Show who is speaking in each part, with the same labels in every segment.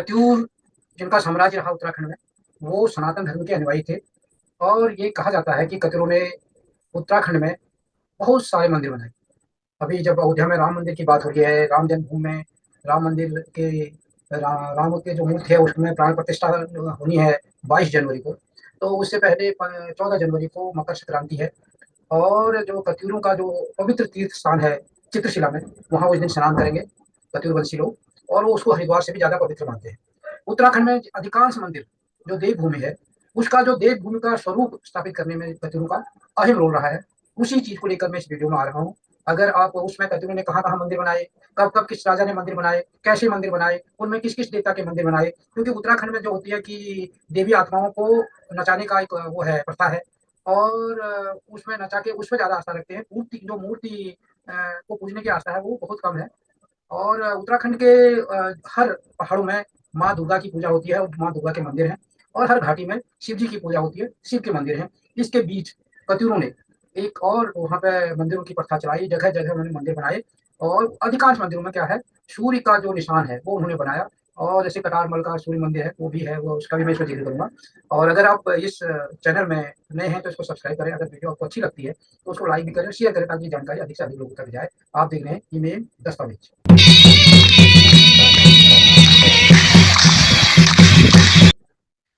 Speaker 1: कत्यूर जिनका साम्राज्य रहा उत्तराखंड में, वो सनातन धर्म के अनुयायी थे। और ये कहा जाता है कि कत्यूरों ने उत्तराखंड में बहुत सारे मंदिर बनाए। अभी जब अयोध्या में राम मंदिर की बात हो रही है, राम जन्मभूमि में राम मंदिर के राम के जो मूर्ति है उसमें प्राण प्रतिष्ठा होनी है 22 जनवरी को। तो उससे पहले 14 जनवरी को मकर संक्रांति है। और जो कत्यूरों का जो पवित्र तीर्थ स्थान है चित्रशिला में, वहाँ उस दिन स्नान करेंगे कत्यूरवंशी लोग, और वो उसको हरिद्वार से भी ज़्यादा पवित्र मानते हैं। उत्तराखंड में अधिकांश मंदिर जो देवभूमि है, उसका जो देवभूमि का स्वरूप स्थापित करने में कत्यूरों का अहम रोल रहा है। उसी चीज़ को लेकर मैं इस वीडियो में आ रहा हूँ। अगर आप उसमें कत्यूरों ने कहाँ कहाँ मंदिर बनाए, कब कब किस राजा ने मंदिर बनाए, कैसे मंदिर बनाए, उनमें किस किस देवता के मंदिर बनाए, क्योंकि उत्तराखंड में जो होती है कि देवी आत्माओं को नचाने का एक वो है प्रथा है। और उसमें नचा के उसमें ज़्यादा आस्था रखते हैं। मूर्ति को पूजने की आस्था है वो बहुत कम है। और उत्तराखंड के हर पहाड़ों में माँ दुर्गा की पूजा होती है और माँ दुर्गा के मंदिर हैं। और हर घाटी में शिव जी की पूजा होती है, शिव के मंदिर हैं। इसके बीच कत्यूरों ने एक और वहाँ पे मंदिरों की प्रथा चलाई, जगह जगह उन्होंने मंदिर बनाए। और अधिकांश मंदिरों में क्या है, सूर्य का जो निशान है वो उन्होंने बनाया। और जैसे कटारमल का सूर्य मंदिर है वो भी है, वो उसका भी मैं इसमें जिक्र करूंगा। और अगर आप इस चैनल में नए हैं तो इसको सब्सक्राइब करें। अगर वीडियो आपको अच्छी लगती है तो उसको लाइक भी करें, शेयर करें, ताकि जानकारी अधिक से अधिक लोगों तक जाए। आप देख रहे हैं ईमेल दस्तावेज।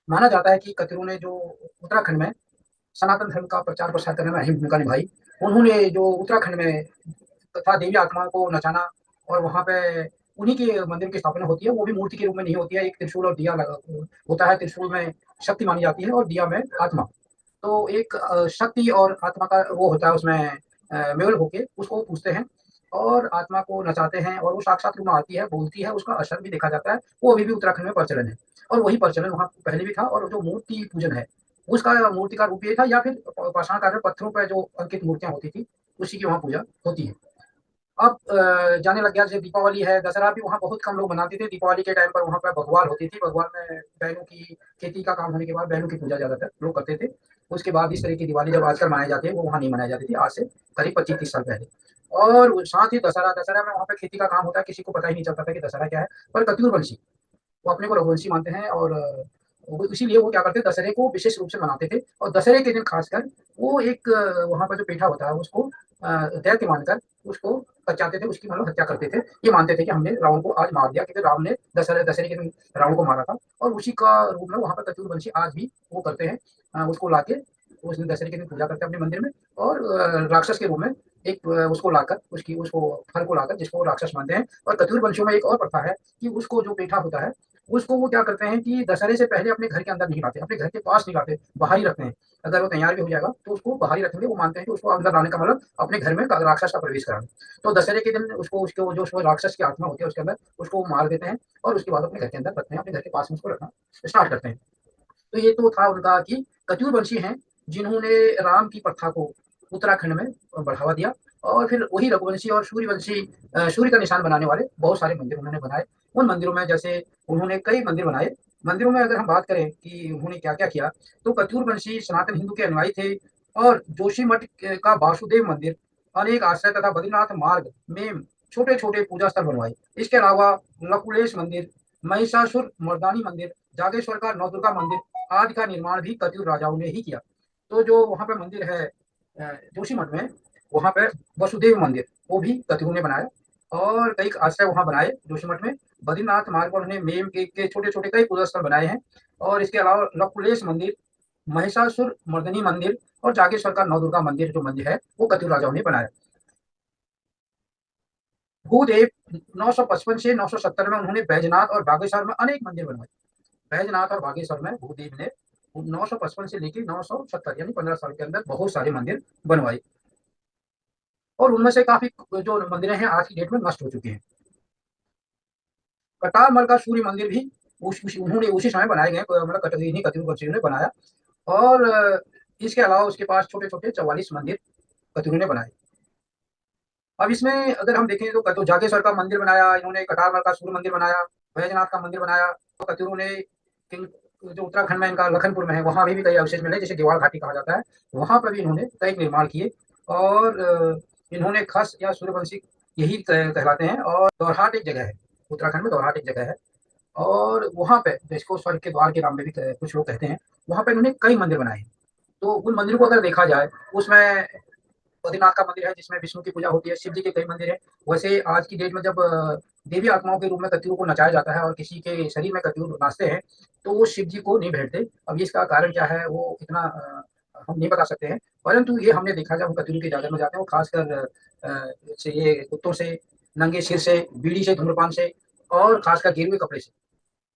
Speaker 1: माना जाता है कि कत्यूरों ने जो उत्तराखंड में सनातन धर्म का प्रचार प्रसार करने में अहम भूमिका निभाई। उन्होंने जो उत्तराखंड में तथा देवी आत्माओं को नचाना, और वहाँ पे उन्हीं के मंदिर की स्थापना होती है। वो भी मूर्ति के रूप में नहीं होती है, एक त्रिशूल और दिया लगा होता है। त्रिशूल में शक्ति मानी जाती है और दिया में आत्मा। तो एक शक्ति और आत्मा का वो होता है उसमें मेल होके उसको पूछते हैं और आत्मा को नचाते हैं, और वो साक्षात रूप में आती है, बोलती है, उसका असर भी देखा जाता है। वो अभी भी उत्तराखंड में प्रचलन है। और वही प्रचलन वहाँ पहले भी था। और जो मूर्ति पूजन है उसका मूर्ति का रूप ये था, या फिर पाषाण काल में पत्थरों पर जो अंकित मूर्तियां होती थी उसी की वहाँ पूजा होती है। अब जाने लग गया, जैसे दीपावली है, दशहरा भी वहाँ बहुत कम लोग मनाते थे। दीपावली के टाइम पर वहाँ पर बघवाल होती थी। बघवाल में बैलों की खेती का काम होने के बाद बैलों की पूजा ज़्यादातर लोग करते थे। उसके बाद इस तरह की दिवाली जब आजकल मनाई जाती है वो वहाँ नहीं मनाई जाती थी, आज से करीब 25-30 साल पहले। और साथ ही दशहरा दशहरा में वहाँ पर खेती का काम होता है, किसी को पता ही नहीं चलता था कि दशहरा क्या है। पर कत्यूर वंशी वो अपने को रघुवंशी मानते हैं। और इसीलिए वो क्या करते थे, दशहरे को विशेष रूप से मनाते थे। और दशहरे के दिन खासकर वो एक वहाँ पर जो पेठा होता है उसको दैत्य मानकर उसको बचाते थे, उसकी मतलब हत्या करते थे। ये मानते थे कि हमने रावण को आज मार दिया, क्योंकि राम ने दशहरे के दिन रावण को मारा था। और उसी का रूप में वहाँ पर कत्यूर वंशी आज भी वो करते हैं, उसको लाके उस दिन दशहरे के दिन पूजा करते हैं अपने मंदिर में। और राक्षस के रूप में एक उसको लाकर उसको फल को लाकर जिसको वो राक्षस मानते हैं। और कत्यूर वंशियों में एक और प्रथा है कि उसको जो पेठा होता है उसको वो क्या करते हैं कि दशहरे से पहले अपने घर के अंदर नहीं लाते, अपने घर के पास नहीं लाते, बाहर ही रखते हैं। अगर वो तैयार भी हो जाएगा तो उसको बाहर ही रखेंगे। वो मानते हैं कि उसको अंदर लाने का मतलब अपने घर में राक्षस का प्रवेश कराना। तो दशहरे के दिन उसको उसको जो उसमें राक्षस की आत्मा होती है उसके अंदर उसको मार देते हैं, और उसके बाद अपने घर के अंदर रखते हैं, अपने घर के पास में उसको रखना स्टार्ट करते हैं। तो ये तो था उनका कि कत्यूर वंशी हैं जिन्होंने राम की प्रथा को उत्तराखंड में बढ़ावा दिया। और फिर वही रघुवंशी और सूर्यवंशी सूर्य का निशान बनाने वाले बहुत सारे मंदिर उन्होंने बनाए। उन मंदिरों में जैसे उन्होंने कई मंदिर बनाए। मंदिरों में अगर हम बात करें कि उन्होंने क्या क्या किया, तो कत्यूर वंशी सनातन हिंदू के अनुयायी थे। और जोशीमठ का वासुदेव मंदिर, अनेक आश्रय तथा बद्रीनाथ मार्ग में छोटे छोटे पूजा स्थल बनवाए। इसके अलावा लकुलेश मंदिर, महिषासुर मर्दानी मंदिर, जागेश्वर का नवदुर्गा मंदिर आदि का निर्माण भी कत्यूर राजाओं ने ही किया। तो जो वहाँ पे मंदिर है जोशीमठ में, वहाँ पे वसुदेव मंदिर वो भी कत्यूरों ने बनाया। और कई आश्रय वहाँ बनाए जोशीमठ में। बद्रीनाथ मार्ग पर उन्होंने मेम के छोटे छोटे कई पूजा स्थल बनाए हैं। और इसके अलावा लकुलेश मंदिर, महिषासुर मर्दनी मंदिर और जागेश्वर का नवदुर्गा मंदिर जो मंदिर है वो कत्यूर राजाओं ने बनाया। भूदेव 955 से 970 में उन्होंने बैजनाथ और बागेश्वर में अनेक मंदिर बनवाए। बैजनाथ और बागेश्वर में भूदेव ने 955 से लेकर 970 यानी 15 साल के अंदर बहुत सारे मंदिर बनवाए। और उनमें से काफी जो मंदिरें हैं आज की डेट में नष्ट हो चुके हैं। कटारमल का सूर्य मंदिर भी उन्होंने उसी समय बनाए गए, मतलब इन्हीं कत्यूर वंशियों ने बनाया। और इसके अलावा उसके पास छोटे छोटे 44 मंदिर कत्यूरों ने बनाए। अब इसमें अगर हम देखें तो जागेश्वर का मंदिर बनाया इन्होंने, कटारमल का सूर्य मंदिर बनाया, बैजनाथ का मंदिर बनाया। तो कत्यूरों ने जो उत्तराखंड में इनका लखनपुर में है वहाँ भी कई अवशेष मिले, जिसे गेवाड़ घाटी कहा जाता है। वहाँ पर भी इन्होंने कई निर्माण किए। और इन्होंने खस या सूर्यवंशी यही कहलाते हैं। और दोरहाट एक जगह है, उत्तराखंड में दोरहाट एक जगह है और वहाँ पे जिसको स्वर्ग के द्वार के नाम में भी कुछ लोग कहते हैं, वहाँ पे उन्होंने कई मंदिर बनाए। तो उन मंदिरों को अगर देखा जाए, उसमें बद्रीनाथ का मंदिर है जिसमें विष्णु की पूजा होती है, शिव जी के कई मंदिर हैं। वैसे आज की डेट में जब देवी आत्माओं के रूप में कतियों को नचाया जाता है और किसी के शरीर में कतियों नाचते हैं, तो वो शिव जी को नहीं भेंटते। अब इसका कारण क्या है वो इतना हम नहीं बता सकते हैं, परंतु ये हमने देखा जब हम कतियों के जागर में जाते हैं, वो खासकर से ये कुत्तों से, नंगे सिर से, बीड़ी से, धूम्रपान से और खासकर गेरुए कपड़े से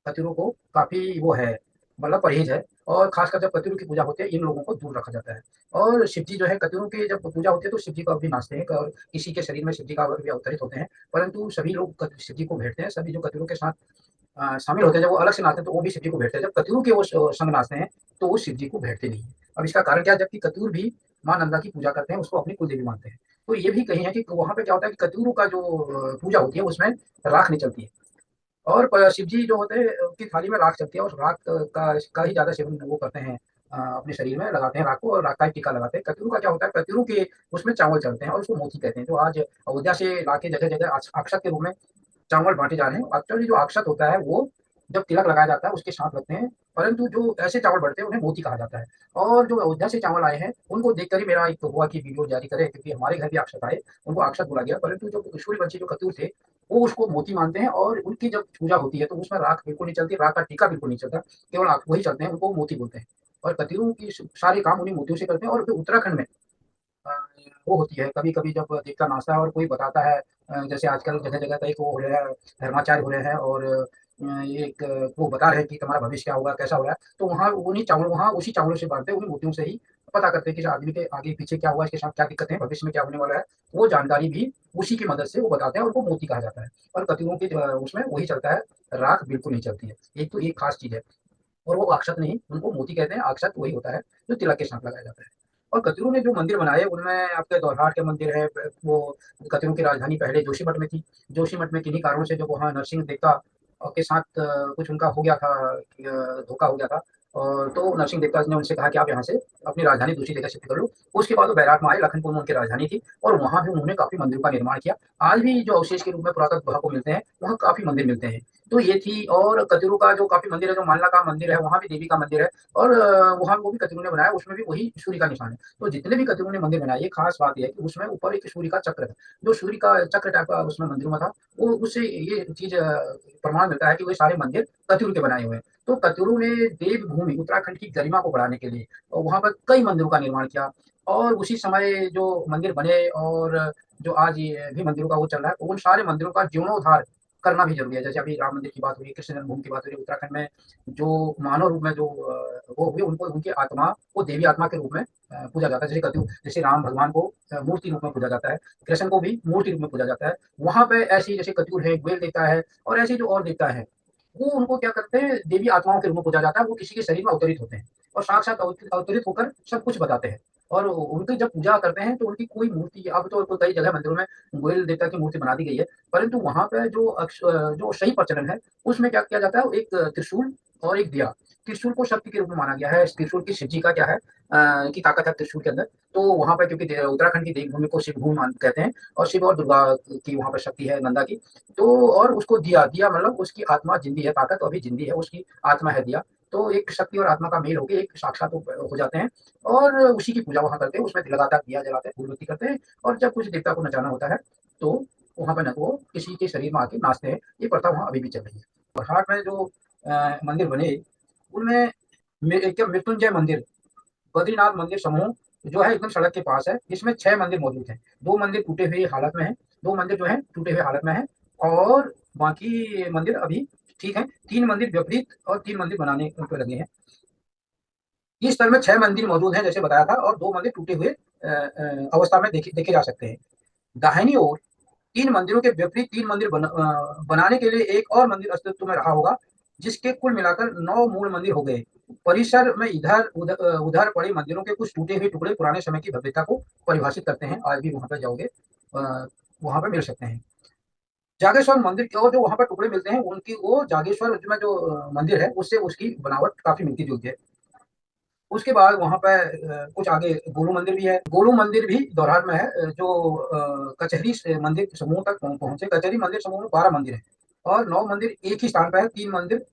Speaker 1: कतिरों को काफ़ी वो है, मतलब परहेज़ है। और ख़ासकर जब कतिरों की पूजा होती है, इन लोगों को दूर रखा जाता है। और शिव जी जो है कतिरों की जब पूजा होती है तो शिव जी को भी नाचते हैं और किसी के शरीर में शिव जी का भी अवतरित होते हैं, परंतु सभी लोग शिव जी को भेंटते हैं। सभी जो कतिरों के साथ शामिल होते हैं, जब वो अलग से नाचते हैं तो वो भी शिव जी को भेंटते हैं। जब कतिरों के वो संग नाचते हैं तो वो शिव जी को भेंटते नहीं है। अब इसका कारण क्या है, जबकि कतिरूर भी माँ नंदा की पूजा करते हैं, उसको अपनी कुलदेवी मानते हैं। तो ये भी कहीं है कि वहाँ पे क्या होता है कि कतिरूर का जो पूजा होती है उसमें राख नहीं चलती है। और शिव जी जो होते हैं उनकी थाली में राख चलती है और राख का ही ज़्यादा सेवन वो करते हैं, अपने शरीर में लगाते हैं राख को और राख का ही टीका लगाते हैं। कतिरू का क्या होता है, कतिरू के उसमें चावल चलते हैं और उसको मोती कहते हैं, जो आज अयोध्या से लाके जगह-जगह अक्षत के रूप में चावल बाँटे जा रहे हैं। एक्चुअली जो अक्षत होता है वो जब तिलक लगाया जाता है उसके साथ लगते हैं, परंतु जो ऐसे चावल बढ़ते हैं उन्हें मोती कहा जाता है। और जो अयोध्या से चावल आए हैं उनको देखकर ही मेरा एक तो हुआ कि वीडियो जारी करें, क्योंकि हमारे घर भी अक्षत आए, उनको अक्षत बोला गया, परंतु जो सूर्यवंशी जो कतियूर थे, वो उसको मोती मानते हैं और उनकी जब पूजा होती है तो उसमें राख बिल्कुल नहीं चलती, राख का टीका बिल्कुल नहीं चलता, केवल वही चलते हैं, उनको मोती बोलते हैं। और कतियूरों की सारे काम उन्हीं मोतियों से करते हैं। और जो उत्तराखंड में अ, वो होती है, कभी-कभी जब देवता नाचता है और कोई बताता है, जैसे आजकल जगह-जगह कई वो हो रहे हैं, धर्माचार्य हो रहे हैं और एक वो बता रहे हैं कि तुम्हारा भविष्य क्या होगा, कैसा होगा, तो वहाँ उन्हीं चावल वहाँ उसी चावलों से बाँटते हैं, उन्हीं मोतियों से ही पता करते हैं कि इस आदमी के आगे-पीछे क्या हुआ, इसके साथ क्या दिक्कतें हैं, भविष्य में क्या होने वाला है, वो जानकारी भी उसी की मदद से वो बताते हैं और उनको मोती कहा जाता है। और कतियों की उसमें वही चलता है, राख बिल्कुल नहीं चलती है। एक तो ये खास चीज़ है। और वो अक्षत नहीं, उनको मोती कहते हैं, अक्षत वही होता है जो तिलक के साथ लगाया जाता है। और कतिरों ने जो मंदिर बनाए उनमें आपके दोरहाट के मंदिर है, वो कतिरों की राजधानी पहले जोशीमठ में थी। जोशीमठ में किन्हीं कारणों से जब वहाँ नरसिंह देवता के साथ कुछ उनका हो गया था, धोखा हो गया था। और तो नरसिंह देवता ने उनसे कहा कि आप यहाँ से अपनी राजधानी दूसरी जगह शिफ्ट कर लो। उसके बाद वो बैराट में आए, लखनपुर में उनकी राजधानी थी और वहाँ भी उन्होंने काफ़ी मंदिरों का निर्माण किया। आज भी जो अवशेष के रूप में पुरातत्व विभाग को मिलते हैं, वहाँ काफ़ी मंदिर मिलते हैं। तो ये थी। और कतिरू का जो काफ़ी मंदिर है, जो मानला का मंदिर है, वहाँ भी देवी का मंदिर है और वहाँ वो भी कतिरू ने बनाया, उसमें भी वही सूर्य का निशान है। तो जितने भी कतिरू ने मंदिर बनाए, ये खास बात ये है कि उसमें ऊपर एक सूर्य का चक्र है, जो सूर्य का चक्र टाइप का उसमें मंदिरों में था। वो उससे ये चीज़ प्रमाण मिलता है कि वो सारे मंदिर कतिरू के बनाए हुए हैं। तो कतिरू ने देवभूमि उत्तराखंड की गरिमा को बढ़ाने के लिए वहाँ पर कई मंदिरों का निर्माण किया। और उसी समय जो मंदिर बने और जो आज ये भी मंदिरों का वो चल रहा है, तो उन सारे मंदिरों का जीर्णोद्धार करना भी ज़रूरी है। जैसे अभी राम मंदिर की बात हुई, कृष्ण जन्मभूमि की बात हुई, उत्तराखंड में जो मानव रूप में जो वो हुए, उनको उनकी आत्मा को देवी आत्मा के रूप में पूजा जाता है। जैसे कद्दू, जैसे राम भगवान को मूर्ति रूप में पूजा जाता है, कृष्ण को भी मूर्ति रूप में पूजा जाता है। वहाँ पे ऐसी जैसे कत्यूर है, ग्वेल देवता है और ऐसे जो और देवता है, वो उनको क्या करते हैं, देवी आत्माओं के रूप में पूजा जाता है। वो किसी के शरीर में अवतरित होते हैं और साक्षात अवतरित होकर सब कुछ बताते हैं। और उनकी जब पूजा करते हैं तो उनकी कोई मूर्ति, अब तो कई जगह मंदिरों में गोयल देवता की मूर्ति बना दी गई है, परंतु वहाँ पे जो सही प्रचलन है, उसमें क्या किया जाता है, एक त्रिशूल और एक दिया। त्रिशूल को शक्ति के रूप में माना गया है। त्रिशूल की शिव जी का क्या है की ताकत है त्रिशूल के अंदर। तो वहाँ पे क्योंकि उत्तराखंड की देवभूमि को शिव भूमि कहते हैं और शिव और दुर्गा की वहाँ पे शक्ति है, नंदा की। तो और उसको दिया दिया मतलब उसकी आत्मा जिंदी है, ताकत तो अभी जिंदी है, उसकी आत्मा है दिया। तो एक शक्ति और आत्मा का मेल होकर एक साक्षात हो जाते हैं और उसी की पूजा वहाँ करते हैं। उसमें लगातार दिया जलाते हैं, फूल बत्ती करते हैं और जब कुछ देवता को नचाना होता है तो वहाँ पे न वो किसी के शरीर में आके नाचते हैं। ये प्रथा वहाँ अभी भी चल रही है। और हाट में जो मंदिर बने उनमें एक मृत्युंजय मंदिर, बद्रीनाथ मंदिर समूह जो है एकदम सड़क के पास है। इसमें 6 मंदिर मौजूद हैं। 2 मंदिर टूटे हुए हालत में हैं, 2 मंदिर जो हैं टूटे हुए हालत में हैं और बाकी मंदिर अभी ठीक हैं। 3 मंदिर विपरीत और 3 मंदिर बनाने पे लगे हैं। इस स्थल में 6 मंदिर मौजूद हैं जैसे बताया था और 2 मंदिर टूटे हुए अवस्था में देखे जा सकते हैं। दाहिनी ओर 3 मंदिरों के विपरीत 3 मंदिर बनाने के लिए एक और मंदिर अस्तित्व में रहा होगा, जिसके कुल मिलाकर 9 मूल मंदिर हो गए। परिसर में उधर पड़े मंदिरों के कुछ टूटे हुए टुकड़े पुराने समय की भव्यता को परिभाषित करते हैं। आज भी वहाँ पे जाओगे वहाँ पे मिल सकते हैं। जागेश्वर मंदिर के और जो वहाँ पर टुकड़े मिलते हैं उनकी वो जागेश्वर में जो मंदिर है उससे उसकी बनावट काफ़ी मिलती-जुलती है। उसके बाद वहाँ पे कुछ आगे गोलू मंदिर भी है। गोलू मंदिर भी दोरहाट में है, जो कचहरी से मंदिर समूह तक पहुँचे। कचहरी मंदिर समूह में 12 मंदिर हैं। और 9 मंदिर एक ही स्थान पर है, 3 मंदिर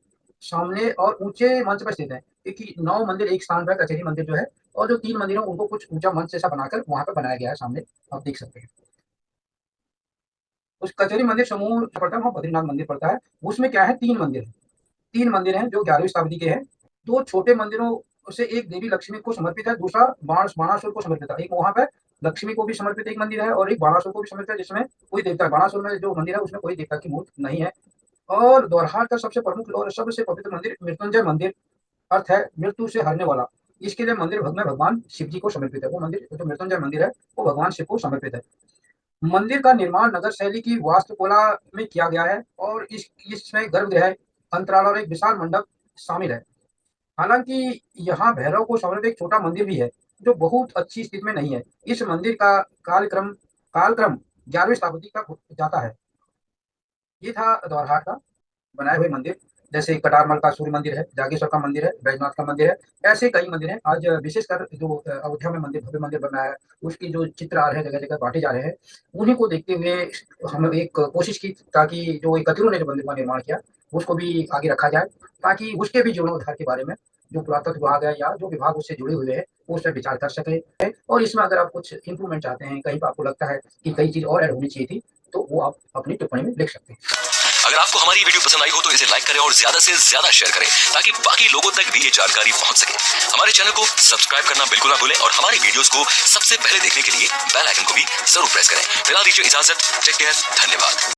Speaker 1: सामने और ऊंचे मंच पर स्थित है। क्योंकि 9 मंदिर एक स्थान पर, कचहरी मंदिर जो है, और जो 3 मंदिर हैं उनको कुछ ऊंचा मंच जैसा बनाकर वहां पर बनाया गया है, सामने आप देख सकते हैं। उस कचहरी मंदिर समूह पड़ता है, वहाँ बद्रीनाथ मंदिर पड़ता है। उसमें क्या है, 3 मंदिर हैं। 3 मंदिर हैं जो 11वीं शताब्दी के हैं। 2 छोटे मंदिरों से एक देवी लक्ष्मी को समर्पित है, दूसरा बाणासुर को समर्पित है। एक वहाँ पे लक्ष्मी को भी समर्पित एक मंदिर है और एक बाणासुर को भी समर्पित है, जिसमें कोई देवता है। बाणासुर में जो मंदिर है उसमें कोई देवता की मूर्ति नहीं है। और द्वारहाट का सबसे प्रमुख और सबसे पवित्र मंदिर मृत्युंजय मंदिर, अर्थ है मृत्यु से हरने वाला। इसके लिए मंदिर में भगवान शिव जी को समर्पित है। वो मंदिर जो मृत्युंजय मंदिर है वो भगवान शिव को समर्पित है। मंदिर का निर्माण नगर शैली की वास्तुकला में किया गया है और इसमें गर्भगृह, अंतराल और एक विशाल मंडप शामिल है। हालांकि यहाँ भैरव को समर्पित एक छोटा मंदिर भी है जो बहुत अच्छी स्थिति में नहीं है। इस मंदिर का कालक्रम 11वीं शताब्दी तक जाता है। ये था द्वारहाट का बनाए हुए मंदिर। जैसे कटारमल का सूर्य मंदिर है, जागेश्वर का मंदिर है, बैजनाथ का मंदिर है, ऐसे कई मंदिर हैं। आज विशेषकर जो अयोध्या में मंदिर, भव्य मंदिर बन रहा है, उसकी जो चित्र आ रहे हैं, जगह जगह बांटे जा रहे हैं, उन्हीं को देखते हुए हम एक कोशिश की ताकि जो एक कतिरों ने जो मंदिर का निर्माण किया उसको भी आगे रखा जाए, ताकि उसके भी जीर्णोद्धार के बारे में जो पुरातत्व विभाग है या जो विभाग उससे जुड़े हुए हैं वो उस पर विचार कर सके। और इसमें अगर आप कुछ इंप्रूवमेंट चाहते हैं, कहीं पर आपको लगता है कि कई चीज और ऐड होनी चाहिए थी, तो वो आप अपनी टिप्पणी में लिख सकते हैं।
Speaker 2: अगर आपको हमारी वीडियो पसंद आई हो तो इसे लाइक करें और ज्यादा से ज्यादा शेयर करें ताकि बाकी लोगों तक भी ये जानकारी पहुंच सके। हमारे चैनल को सब्सक्राइब करना बिल्कुल ना भूलें और हमारी वीडियोस को सबसे पहले देखने के लिए बेल आइकन को भी जरूर प्रेस करें। फिलहाल दीजिए इजाजत, टेक केयर, धन्यवाद।